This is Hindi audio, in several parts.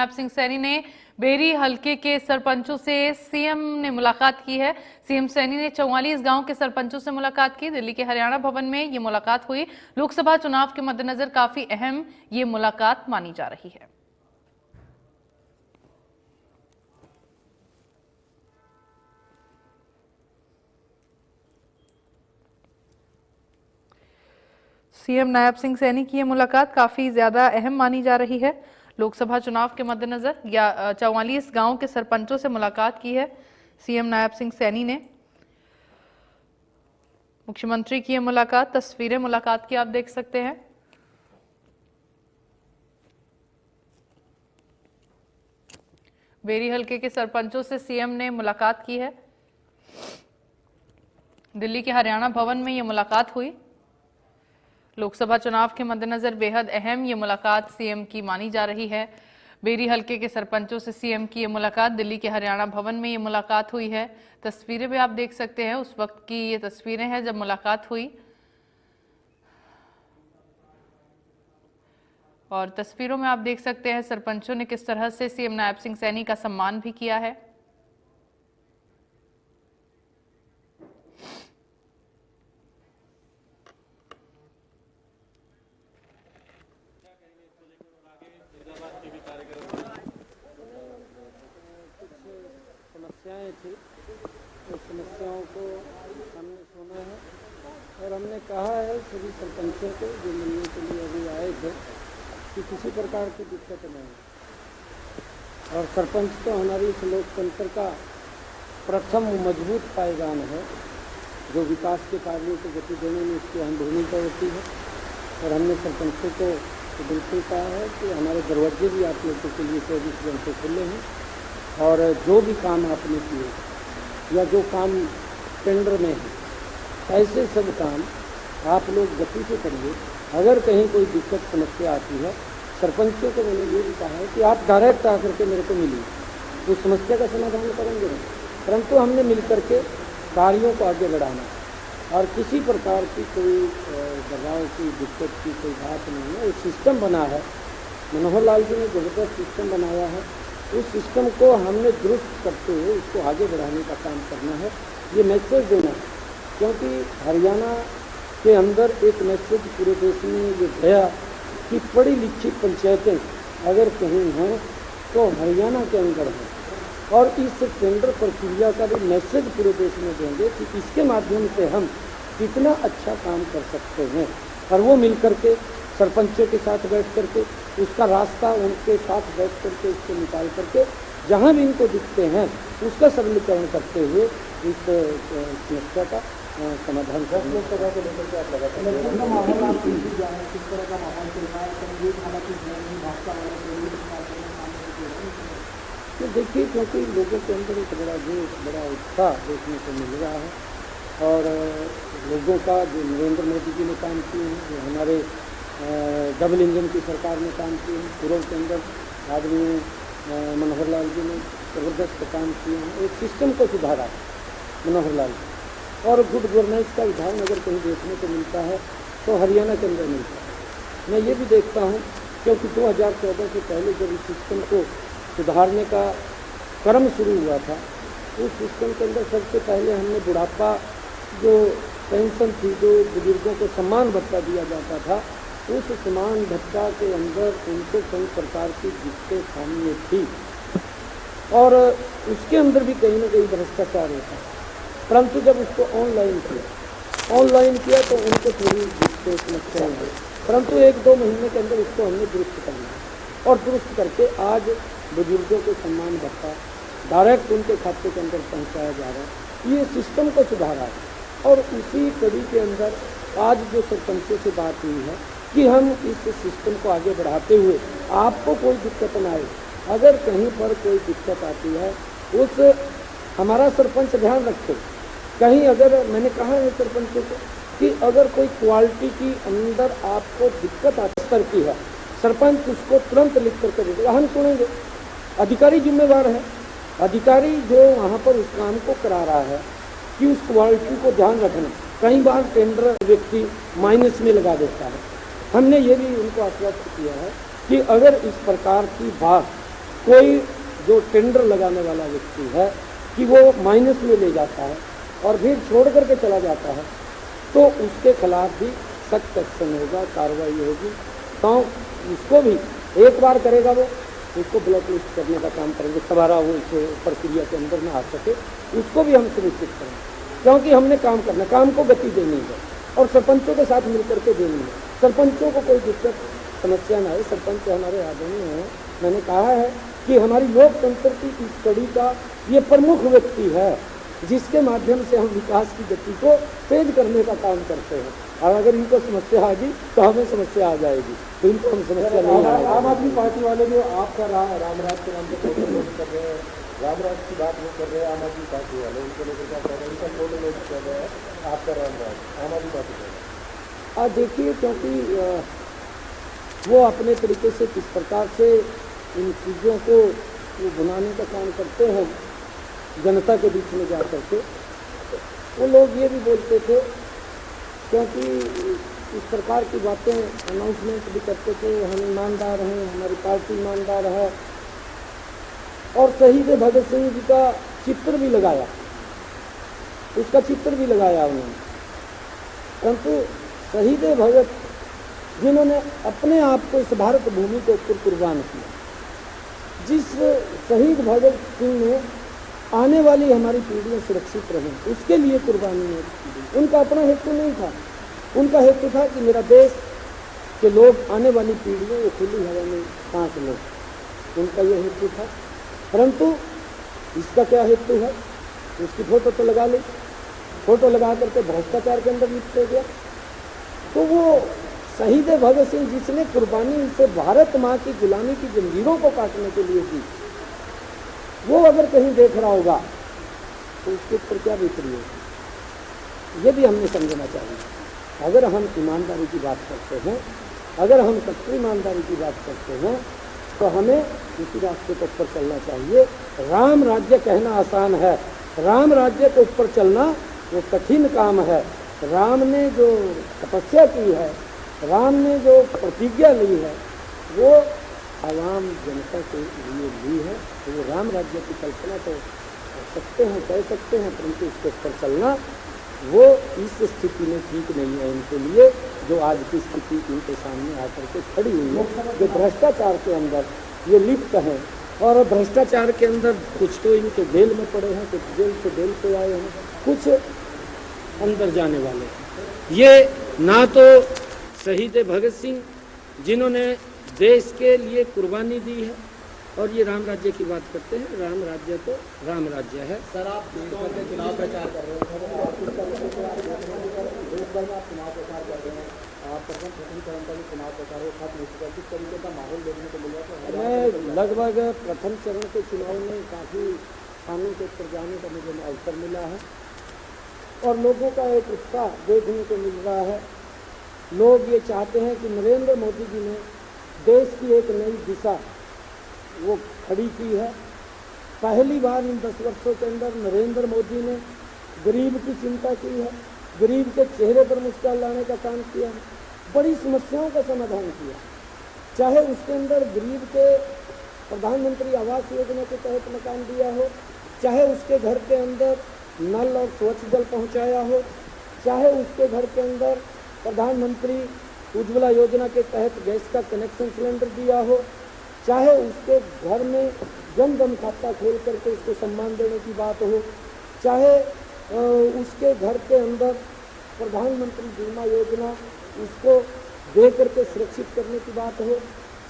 नायब सिंह सैनी ने बेरी हलके के सरपंचों से सीएम ने मुलाकात की है। सीएम सैनी ने 44 गांव के सरपंचों से मुलाकात की। दिल्ली के हरियाणा भवन में ये मुलाकात हुई। लोकसभा चुनाव के मद्देनजर काफी अहम ये मुलाकात मानी जा रही है। सीएम नायब सिंह सैनी की ये मुलाकात काफी ज्यादा अहम मानी जा रही है। लोकसभा चुनाव के मद्देनजर 44 गांव के सरपंचों से मुलाकात की है सीएम नायब सिंह सैनी ने। मुख्यमंत्री की ये मुलाकात, तस्वीरें मुलाकात की आप देख सकते हैं। बेरी हलके के सरपंचों से सीएम ने मुलाकात की है। दिल्ली के हरियाणा भवन में ये मुलाकात हुई। लोकसभा चुनाव के मद्देनजर बेहद अहम ये मुलाकात सीएम की मानी जा रही है। बेरी हलके के सरपंचों से सीएम की ये मुलाकात, दिल्ली के हरियाणा भवन में ये मुलाकात हुई है। तस्वीरें भी आप देख सकते हैं, उस वक्त की ये तस्वीरें हैं जब मुलाकात हुई। और तस्वीरों में आप देख सकते हैं सरपंचों ने किस तरह से सीएम नायब सिंह सैनी का सम्मान भी किया है। समस्याएं थी, उस समस्याओं को हमने सुना है और हमने कहा है सभी सरपंचों को जो मिलने के लिए अभी आए थे कि किसी प्रकार की दिक्कत नहीं। और सरपंच तो हमारी इस लोकतंत्र का प्रथम मजबूत पायदान है जो विकास के कार्यों को गति देने में इसकी अहम भूमिका होती है। और हमने सरपंचों को तो बिल्कुल कहा है कि हमारे दरवाजे भी आप लोगों के लिए 24 घंटे खुले हैं और जो भी काम आपने किए या जो काम टेंडर में है ऐसे सब काम आप लोग गति से करिए। अगर कहीं कोई दिक्कत समस्या आती है, सरपंचों को मैंने ये भी कहा है कि आप डायरेक्ट आकर के मेरे को मिलिए, उस समस्या का समाधान करेंगे नहीं, परंतु हमने मिल करके कार्यों को आगे बढ़ाना और किसी प्रकार की कोई दबाव की दिक्कत की कोई बात नहीं है। एक सिस्टम बना है, मनोहर लाल जी ने जबरदस्त सिस्टम बनाया है, उस सिस्टम को हमने दुरुस्त करते हुए उसको आगे बढ़ाने का काम करना है, ये मैसेज देना है। क्योंकि हरियाणा के अंदर एक मैसेज पूरे देश में ये गया कि पढ़ी लिखी पंचायतें अगर कहीं हैं तो हरियाणा के अंदर हैं। और इस टेंडर प्रक्रिया का भी मैसेज पूरे देश में देंगे कि इसके माध्यम से हम कितना अच्छा काम कर सकते हैं। और वो मिल करके सरपंचों के साथ बैठ करके उसका रास्ता उनके साथ बैठ करके उसको निकाल करके जहाँ भी इनको दिखते हैं उसका सरलीकरण करते हुए इस समस्या का समाधान करने को लेकर के आप लगाते हैं। किस तरह का माहौल चल रहा है? तो देखिए, क्योंकि लोगों के अंदर एक बड़ा जोश, बड़ा उत्साह देखने को मिल रहा है और लोगों का जो नरेंद्र मोदी जी ने काम किए हैं, जो हमारे डबल इंजन की सरकार ने काम किए हैं, पूर्व के अंदर आदमी मनोहर लाल जी ने जबरदस्त काम किए हैं, एक सिस्टम को सुधारा मनोहर लाल जी। और गुड गवर्नेंस का उदाहरण अगर कहीं देखने को मिलता है तो हरियाणा के अंदर मिलता है। मैं ये भी देखता हूँ क्योंकि 2014 से पहले जब इस सिस्टम को सुधारने का क्रम शुरू हुआ था, उस सिस्टम के अंदर सबसे पहले हमने बुढ़ापा जो पेंशन थी, जो बुजुर्गों को सम्मान भत्ता दिया जाता था, उस सम्मान भत्ता के अंदर उनको कई प्रकार की दिक्कतें सामने थी और उसके अंदर भी कहीं ना कहीं भ्रष्टाचार होता है। परंतु जब उसको ऑनलाइन किया तो उनको थोड़ी दिक्कतें समस्याएं हुई, परंतु 1-2 महीने के अंदर उसको हमने दुरुस्त करना और दुरुस्त करके आज बुजुर्गों को सम्मान भत्ता डायरेक्ट उनके खाते के अंदर पहुंचाया जा रहा है। ये सिस्टम को सुधारा है और उसी कड़ी के अंदर आज जो सरपंचों से बात हुई है कि हम इस सिस्टम को आगे बढ़ाते हुए आपको कोई दिक्कत ना आए, अगर कहीं पर कोई दिक्कत आती है उस हमारा सरपंच ध्यान रखे। कहीं अगर मैंने कहा है सरपंचों को कि अगर कोई क्वालिटी की अंदर आपको दिक्कत आती करती है, सरपंच उसको तुरंत लिख करके दे देगा, हम सुनेंगे। अधिकारी जिम्मेवार है, अधिकारी जो वहाँ पर उस काम को करा रहा है कि उस क्वालिटी को ध्यान रखना। कई बार टेंडर व्यक्ति माइनस में लगा देता है। हमने ये भी उनको आश्वस्त किया है कि अगर इस प्रकार की बात कोई जो टेंडर लगाने वाला व्यक्ति है कि वो माइनस में ले जाता है और फिर छोड़ करके चला जाता है, तो उसके खिलाफ भी सख्त एक्शन होगा, कार्रवाई होगी। तो उसको भी एक बार करेगा वो, उसको ब्लॉक लिस्ट करने का काम करेंगे, दोबारा वो इस प्रक्रिया के अंदर ना आ सके, उसको भी हम सुनिश्चित करेंगे। क्योंकि हमने काम करना, काम को गति देनी है और सरपंचों के साथ मिलकर के देनी है। सरपंचों को कोई दिक्कत समस्या ना है, सरपंच हमारे आदरणीय हैं। मैंने कहा है कि हमारी लोकतंत्र की इस कड़ी का ये प्रमुख व्यक्ति है, जिसके माध्यम से हम विकास की गति को तेज करने का काम करते हैं। और अगर इनको समस्या आ गई तो हमें समस्या आ जाएगी, तो इनको हम समस्या नहीं आएगी। आम आदमी पार्टी वाले जो आपका रामराज के नाम पे कर रहे हैं, रामराज की बात वो कर रहे हैं, आम आदमी पार्टी वाले उनको लेकर क्या कर रहे हैं, उनका फोटो लोग कर रहे हैं, आपका रामराज आम आदमी पार्टी का। देखिए, क्योंकि वो अपने तरीके से किस प्रकार से इन चीज़ों को वो बनाने का काम करते हैं जनता के बीच में जा करके, वो लोग ये भी बोलते थे, क्योंकि इस प्रकार की बातें अनाउंसमेंट भी करते थे, हम ईमानदार हैं, हमारी पार्टी ईमानदार है, और शहीद भगत सिंह जी का चित्र भी लगाया, उसका चित्र भी लगाया उन्होंने। परंतु शहीद भगत जिन्होंने अपने आप को इस भारत भूमि के ऊपर कुर्बान किया, जिस शहीद भगत सिंह ने आने वाली हमारी पीढ़ियाँ सुरक्षित रहें, उसके लिए कुर्बानी ने दी। उनका अपना हेतु नहीं था, उनका हेतु था कि मेरा देश के लोग, आने वाली पीढ़ियों को खुली हवा में सांस लें, उनका यह हेतु था। परंतु इसका क्या हेतु है, उसकी फोटो तो लगा ली, फोटो लगा करके भ्रष्टाचार के अंदर लिप्त हो गया। तो वो शहीद भगत सिंह जिसने कुर्बानी इसे भारत माँ की गुलामी की जंजीरों को काटने के लिए दी, वो अगर कहीं देख रहा होगा तो उसके ऊपर क्या बीत रही होगी, ये भी हमने समझना चाहिए। अगर हम ईमानदारी की बात करते हैं, अगर हम सच्ची ईमानदारी की बात करते हैं, तो हमें इसी रास्ते के ऊपर चलना चाहिए। राम राज्य कहना आसान है, राम राज्य के ऊपर चलना वो कठिन काम है। राम ने जो तपस्या की है, राम ने जो प्रतिज्ञा ली है, वो आवाम जनता के लिए ली है। तो वो राम राज्य की कल्पना तो सकते हैं, कह सकते हैं, परंतु उसके ऊपर चलना वो इस स्थिति में ठीक नहीं है इनके लिए, जो आज की स्थिति इनके सामने आकर के खड़ी हुई है, जो भ्रष्टाचार के अंदर ये लिप्त हैं। और भ्रष्टाचार के अंदर कुछ तो इनके जेल में पड़े हैं, कुछ जेल से जेल पे आए हैं, कुछ अंदर जाने वाले हैं। ये ना तो शहीद भगत सिंह जिन्होंने देश के लिए कुर्बानी दी है, और ये राम राज्य की बात करते हैं। राम राज्य तो राम राज्य है। सर, आप चुनाव प्रचार कर रहे हैं, आप किस तरीके से आप देश भर में आप चुनाव प्रचार कर रहे हैं, आप प्रथम चरण का भी चुनाव प्रचार हो, खत्म हो चुका है, किस तरीके का माहौल देखने को मिला? तो मैं लगभग प्रथम चरण के चुनाव में काफ़ी स्थानों के ऊपर जाने का मुझे अवसर मिला है, और लोगों का एक उत्साह देखने को मिल रहा है। लोग ये चाहते हैं कि नरेंद्र मोदी जी ने देश की एक नई दिशा वो खड़ी की है। पहली बार इन 10 वर्षों के अंदर नरेंद्र मोदी ने गरीब की चिंता की है, गरीब के चेहरे पर मुस्कान लाने का काम किया है, बड़ी समस्याओं का समाधान किया। चाहे उसके अंदर गरीब के प्रधानमंत्री आवास योजना के तहत मकान दिया हो, चाहे उसके घर के अंदर नल और स्वच्छ जल पहुंचाया हो, चाहे उसके घर के अंदर प्रधानमंत्री उज्ज्वला योजना के तहत गैस का कनेक्शन सिलेंडर दिया हो, चाहे उसके घर में जन धन खाता खोल करके उसको सम्मान देने की बात हो, चाहे उसके घर के अंदर प्रधानमंत्री बीमा योजना उसको दे करके सुरक्षित करने की बात हो,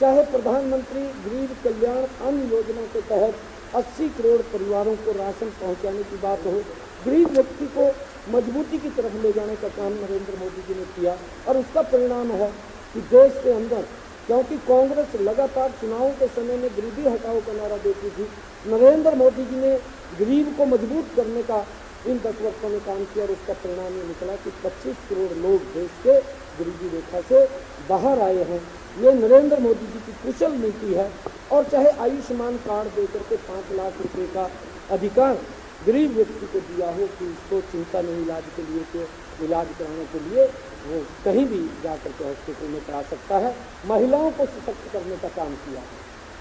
चाहे प्रधानमंत्री गरीब कल्याण अन्न योजना के तहत 80 करोड़ परिवारों को राशन पहुंचाने की बात हो, गरीब व्यक्ति को मजबूती की तरफ ले जाने का काम नरेंद्र मोदी जी ने किया। और उसका परिणाम है कि देश के अंदर, क्योंकि कांग्रेस लगातार चुनावों के समय में गरीबी हटाओ का नारा देती थी, नरेंद्र मोदी जी ने गरीब को मजबूत करने का इन 10 वर्षों में काम किया, और उसका परिणाम ये निकला कि 25 करोड़ लोग देश के गरीबी रेखा से बाहर आए हैं। ये नरेंद्र मोदी जी की कुशल नीति है। और चाहे आयुष्मान कार्ड देकर के 5 लाख रुपए का अधिकार गरीब व्यक्ति को दिया हो कि उसको चिंता नहीं इलाज के लिए, के इलाज कराने के लिए वो कहीं भी जा करके हॉस्पिटल में करा सकता है। महिलाओं को सशक्त करने का काम किया,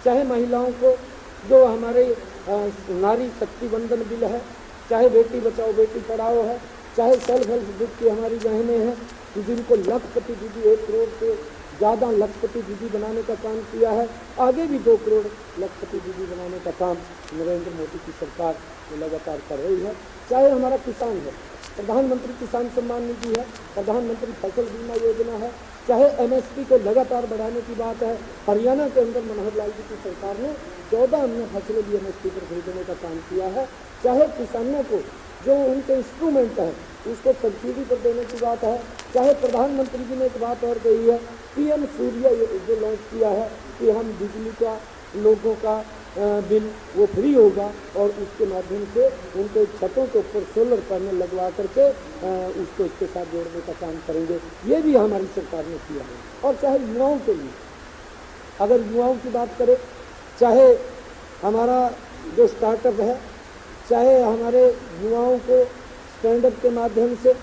चाहे महिलाओं को जो हमारे नारी शक्ति वंदन बिल है, चाहे बेटी बचाओ बेटी पढ़ाओ है, चाहे सेल्फ हेल्प ग्रुप की हमारी बहनें हैं जिनको लखपति दीदी 1 करोड़ से ज़्यादा लखपति दीदी बनाने का काम किया है, आगे भी 2 करोड़ लखपति दीदी बनाने का काम नरेंद्र मोदी की सरकार लगातार कर रही है। चाहे हमारा किसान है, प्रधानमंत्री किसान सम्मान निधि है, प्रधानमंत्री फसल बीमा योजना है, चाहे MSP को लगातार बढ़ाने की बात है। हरियाणा के अंदर मनोहर लाल जी की सरकार ने 14 अन्य फसलें भी MSP पर खरीदने का काम किया है। चाहे किसानों को जो उनके इंस्ट्रूमेंट है उसको सब्सिडी पर देने की बात है। चाहे प्रधानमंत्री जी ने एक बात और कही है, PM सूर्य जो लॉन्च किया है कि हम बिजली का लोगों का बिल वो फ्री होगा और उसके माध्यम से उनके छतों के ऊपर सोलर पैनल लगवा करके उसको इसके साथ जोड़ने का काम करेंगे। ये भी हमारी सरकार ने किया है। और चाहे युवाओं के लिए, अगर युवाओं की बात करें, चाहे हमारा जो स्टार्टअप है, चाहे हमारे युवाओं को स्टैंडअप के माध्यम से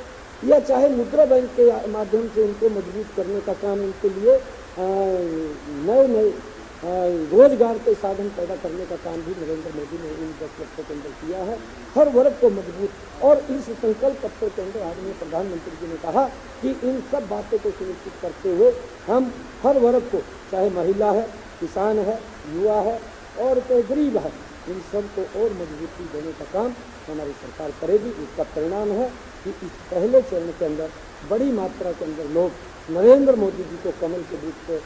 या चाहे मुद्रा बैंक के माध्यम से इनको मजबूत करने का काम, इनके लिए नए नए रोजगार के साधन पैदा करने का काम भी नरेंद्र मोदी ने इन 10 वर्षों के अंदर किया है। हर वर्ग को मजबूत, और इस संकल्प पत्र के अंदर आदरणीय प्रधानमंत्री जी ने कहा कि इन सब बातों को सुनिश्चित करते हुए हम हर वर्ग को, चाहे महिला है, किसान है, युवा है और कोई गरीब है, इन सब को और मजबूती देने का काम हमारी सरकार करेगी। इसका परिणाम है कि इस पहले चरण के अंदर बड़ी मात्रा के अंदर लोग नरेंद्र मोदी जी को कमल के बूथ पे,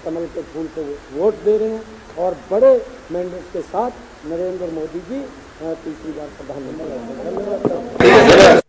कमल के फूल पे वोट दे रहे हैं और बड़े मैंडेट के साथ नरेंद्र मोदी जी तीसरी बार प्रधानमंत्री। धन्यवाद।